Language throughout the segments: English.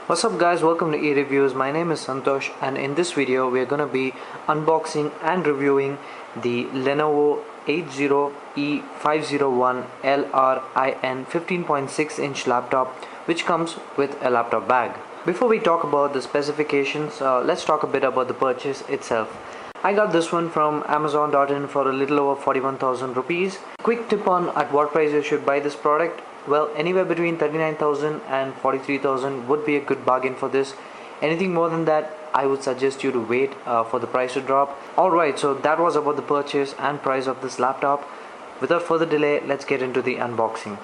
What's up guys, welcome to eReviews. My name is Santosh and in this video we are going to be unboxing and reviewing the Lenovo 80E501 LRIN 15.6 inch laptop which comes with a laptop bag. Before we talk about the specifications, let's talk a bit about the purchase itself. I got this one from Amazon.in for a little over 41,000 rupees. Quick tip on at what price you should buy this product. Well, anywhere between 39,000 and 43,000 would be a good bargain for this. Anything more than that, I would suggest you to wait for the price to drop. Alright, so that was about the purchase and price of this laptop. Without further delay, let's get into the unboxing.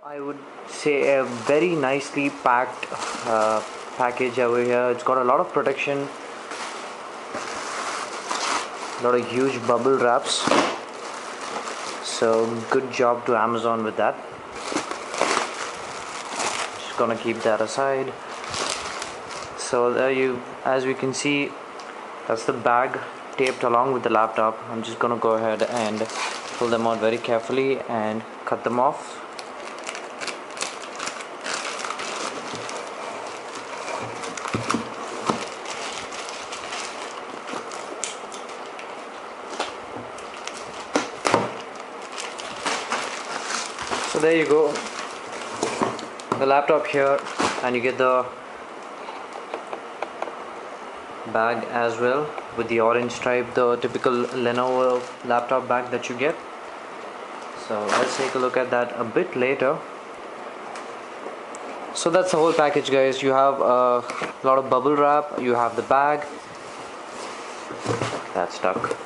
I would say a very nicely packed package over here. It's got a lot of protection, a lot of huge bubble wraps, so good job to Amazon with that. Just gonna keep that aside. So there you, as we can see, that's the bag taped along with the laptop. I'm just gonna go ahead and pull them out very carefully and cut them off. So there you go, the laptop here, and you get the bag as well with the orange stripe, the typical Lenovo laptop bag that you get. So let's take a look at that a bit later. So that's the whole package guys. You have a lot of bubble wrap, you have the bag that's stuck,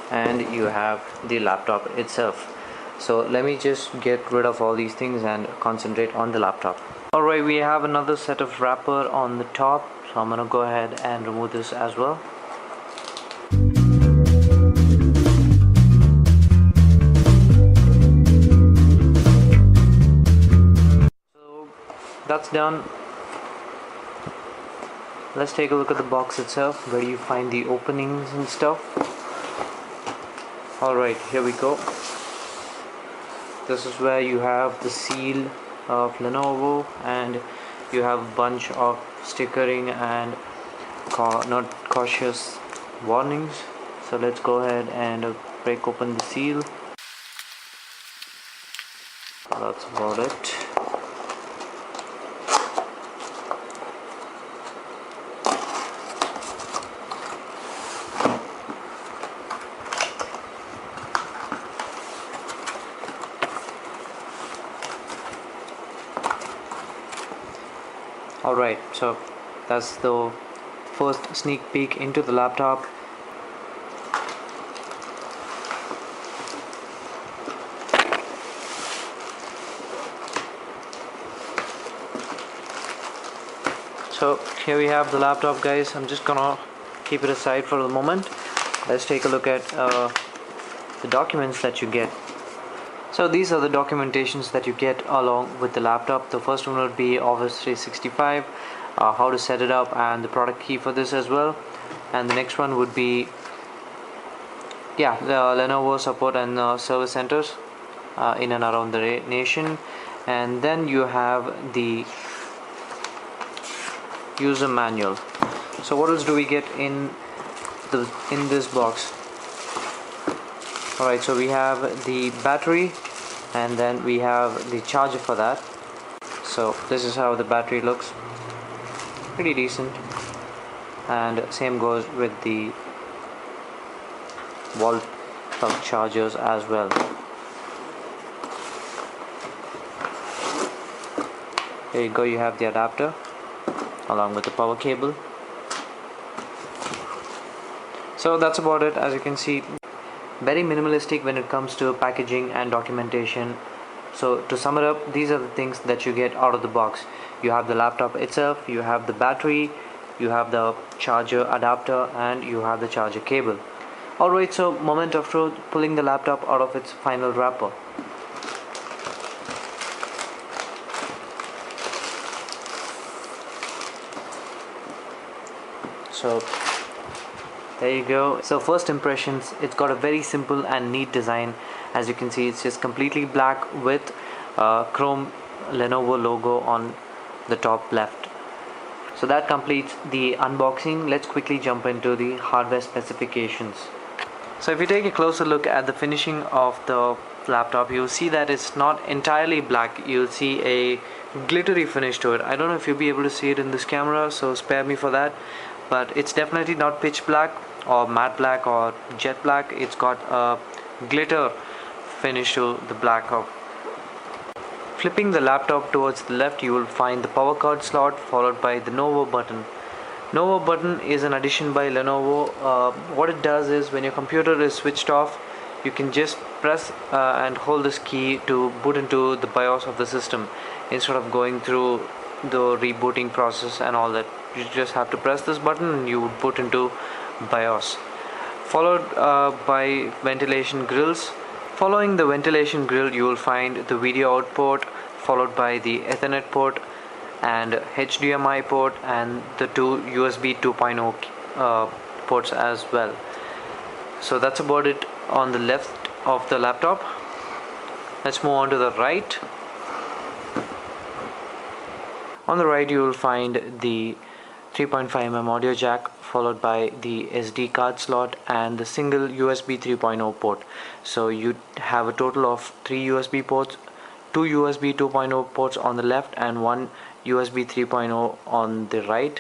and you have the laptop itself. So let me just get rid of all these things and concentrate on the laptop. Alright, we have another set of wrapper on the top, so I'm gonna go ahead and remove this as well. So that's done. Let's take a look at the box itself, where you find the openings and stuff. Alright, here we go. This is where you have the seal of Lenovo, and you have a bunch of stickering and not cautious warnings. So let's go ahead and break open the seal. That's about it. Alright, so that's the first sneak peek into the laptop. So here we have the laptop guys. I'm just gonna keep it aside for the moment. Let's take a look at the documents that you get. So these are the documentations that you get along with the laptop. The first one would be Office 365, how to set it up, and the product key for this as well. And the next one would be the Lenovo support and service centers in and around the nation. And then you have the user manual. So what else do we get in this box? Alright, so we have the battery, and then we have the charger for that. So this is how the battery looks, pretty decent, and same goes with the wall plug chargers as well. There you go, you have the adapter along with the power cable. So that's about it. As you can see, very minimalistic when it comes to packaging and documentation. So to sum it up, these are the things that you get out of the box. You have the laptop itself, you have the battery, you have the charger adapter, and you have the charger cable. Alright, so moment of truth, pulling the laptop out of its final wrapper. So there you go. So first impressions, it's got a very simple and neat design. As you can see, it's just completely black with chrome Lenovo logo on the top left. So that completes the unboxing. Let's quickly jump into the hardware specifications. So if you take a closer look at the finishing of the laptop, you'll see that it's not entirely black. You'll see a glittery finish to it. I don't know if you'll be able to see it in this camera, so spare me for that. But it's definitely not pitch black or matte black or jet black. It's got a glitter finish to the black of. Flipping the laptop towards the left, you will find the power cord slot followed by the Novo button. Novo button is an addition by Lenovo. What it does is when your computer is switched off, you can just press and hold this key to boot into the BIOS of the system instead of going through the rebooting process and all that. You just have to press this button and you would boot into BIOS. Followed by ventilation grills. Following the ventilation grill, you will find the video out port, followed by the Ethernet port and HDMI port, and the two USB 2.0 ports as well. So that's about it on the left of the laptop. Let's move on to the right. On the right, you will find the 3.5mm audio jack, followed by the SD card slot and the single USB 3.0 port. So you have a total of 3 USB ports, 2 USB 2.0 ports on the left and 1 USB 3.0 on the right,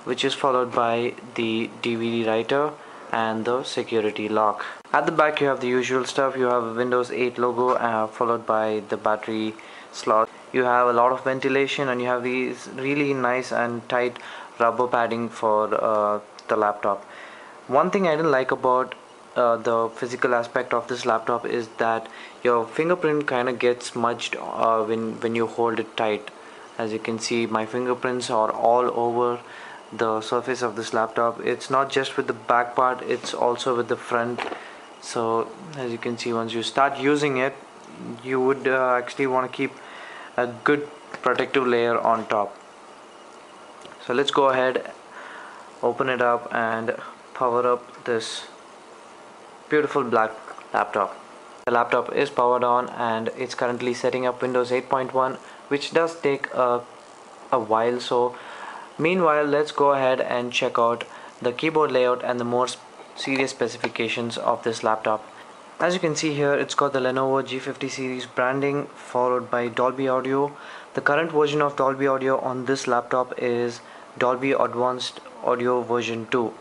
which is followed by the DVD writer and the security lock. At the back you have the usual stuff. You have a Windows 8 logo followed by the battery slot. You have a lot of ventilation and you have these really nice and tight rubber padding for the laptop. One thing I didn't like about the physical aspect of this laptop is that your fingerprint kind of gets smudged when you hold it tight. As you can see, my fingerprints are all over the surface of this laptop. It's not just with the back part, it's also with the front. So as you can see, once you start using it, you would actually want to keep a good protective layer on top. So let's go ahead, open it up and power up this beautiful black laptop. The laptop is powered on and it's currently setting up Windows 8.1, which does take a while. So meanwhile, let's go ahead and check out the keyboard layout and the more serious specifications of this laptop. As you can see here, it's got the Lenovo G50 series branding followed by Dolby Audio. The current version of Dolby Audio on this laptop is Dolby Advanced Audio version 2.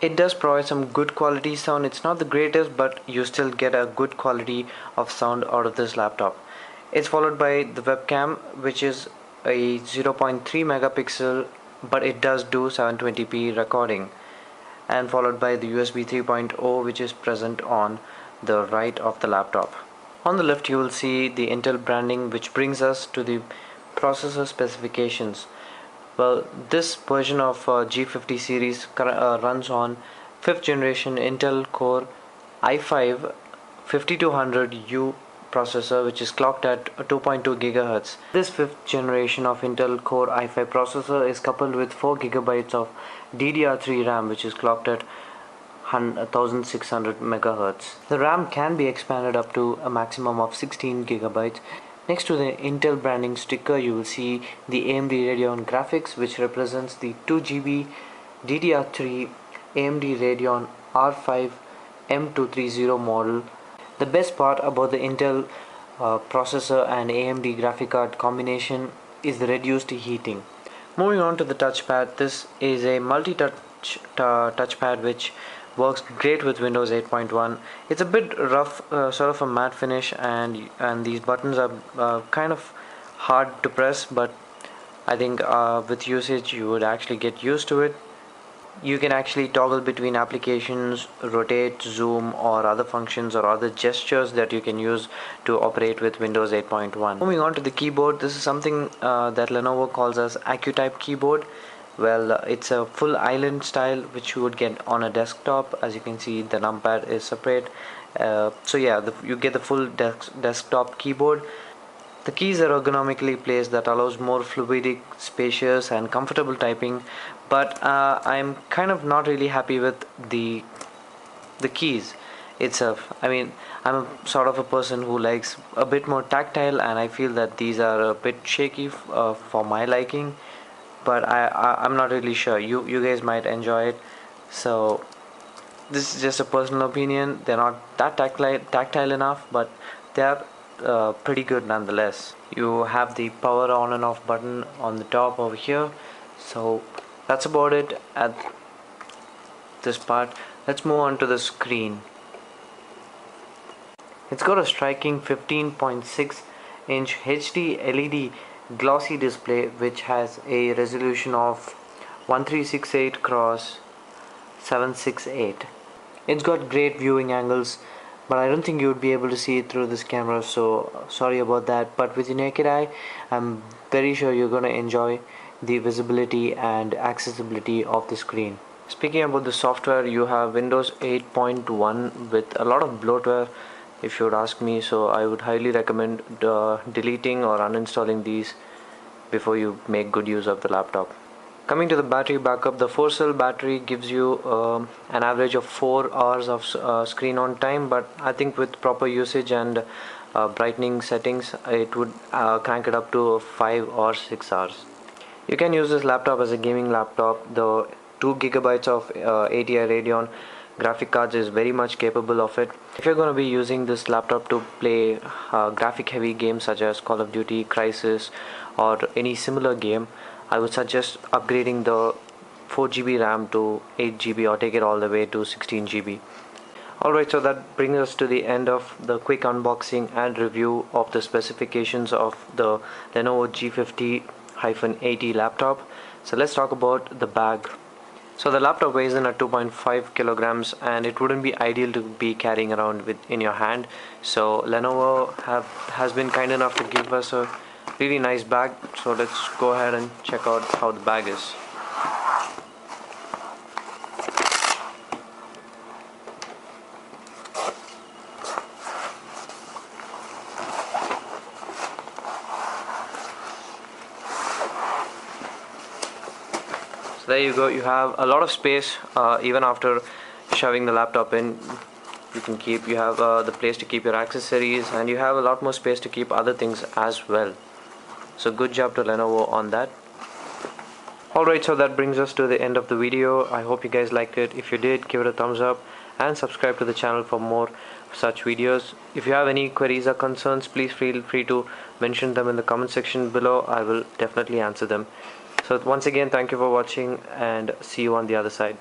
It does provide some good quality sound. It's not the greatest, but you still get a good quality of sound out of this laptop. It's followed by the webcam, which is a 0.3 megapixel, but it does do 720p recording, and followed by the USB 3.0, which is present on the right of the laptop. On the left you will see the Intel branding, which brings us to the processor specifications. Well, this version of G50 series runs on 5th generation Intel Core i5 5200U processor, which is clocked at 2.2 GHz. This 5th generation of Intel Core i5 processor is coupled with 4 GB of DDR3 RAM, which is clocked at 1600 MHz. The RAM can be expanded up to a maximum of 16 GB. Next to the Intel branding sticker, you will see the AMD Radeon graphics, which represents the 2 GB DDR3 AMD Radeon R5 M230 model. The best part about the Intel processor and AMD graphic card combination is the reduced heating. Moving on to the touchpad, this is a multi-touch touchpad which works great with Windows 8.1. It's a bit rough, sort of a matte finish, and these buttons are kind of hard to press, but I think with usage you would actually get used to it. You can actually toggle between applications, rotate, zoom, or other functions or other gestures that you can use to operate with Windows 8.1. Moving on to the keyboard, this is something that Lenovo calls as AccuType keyboard. Well, it's a full island style which you would get on a desktop. As you can see, the numpad is separate. So yeah, you get the full desktop keyboard. The keys are ergonomically placed that allows more fluidic, spacious and comfortable typing, but I'm kind of not really happy with the keys itself. I mean, I'm sort of a person who likes a bit more tactile, and I feel that these are a bit shaky for my liking. But I'm not really sure. You guys might enjoy it. So this is just a personal opinion. They're not that tactile enough, but they're pretty good nonetheless. You have the power on and off button on the top over here. So that's about it at this part. Let's move on to the screen. It's got a striking 15.6 inch HD LED glossy display which has a resolution of 1368 x 768. It's got great viewing angles, but I don't think you would be able to see it through this camera, so sorry about that. But with your naked eye, I'm very sure you're going to enjoy the visibility and accessibility of the screen. Speaking about the software, you have Windows 8.1 with a lot of bloatware, if you would ask me, so I would highly recommend deleting or uninstalling these before you make good use of the laptop. Coming to the battery backup, the 4-cell battery gives you an average of 4 hours of screen on time, but I think with proper usage and brightening settings, it would crank it up to 5 or 6 hours. You can use this laptop as a gaming laptop. The 2 gigabytes of ATI Radeon graphic cards is very much capable of it. If you're going to be using this laptop to play graphic heavy games such as Call of Duty, Crisis or any similar game, I would suggest upgrading the 4GB RAM to 8GB or take it all the way to 16GB. Alright, so that brings us to the end of the quick unboxing and review of the specifications of the Lenovo G50-80 laptop. So let's talk about the bag. So the laptop weighs in at 2.5 kilograms and it wouldn't be ideal to be carrying around in your hand. So Lenovo has been kind enough to give us a really nice bag. So let's go ahead and check out how the bag is. So there you go, you have a lot of space even after shoving the laptop in. You have the place to keep your accessories, and you have a lot more space to keep other things as well. So good job to Lenovo on that. Alright, so that brings us to the end of the video. I hope you guys liked it. If you did, give it a thumbs up and subscribe to the channel for more such videos. If you have any queries or concerns, please feel free to mention them in the comment section below. I will definitely answer them. So once again, thank you for watching and see you on the other side.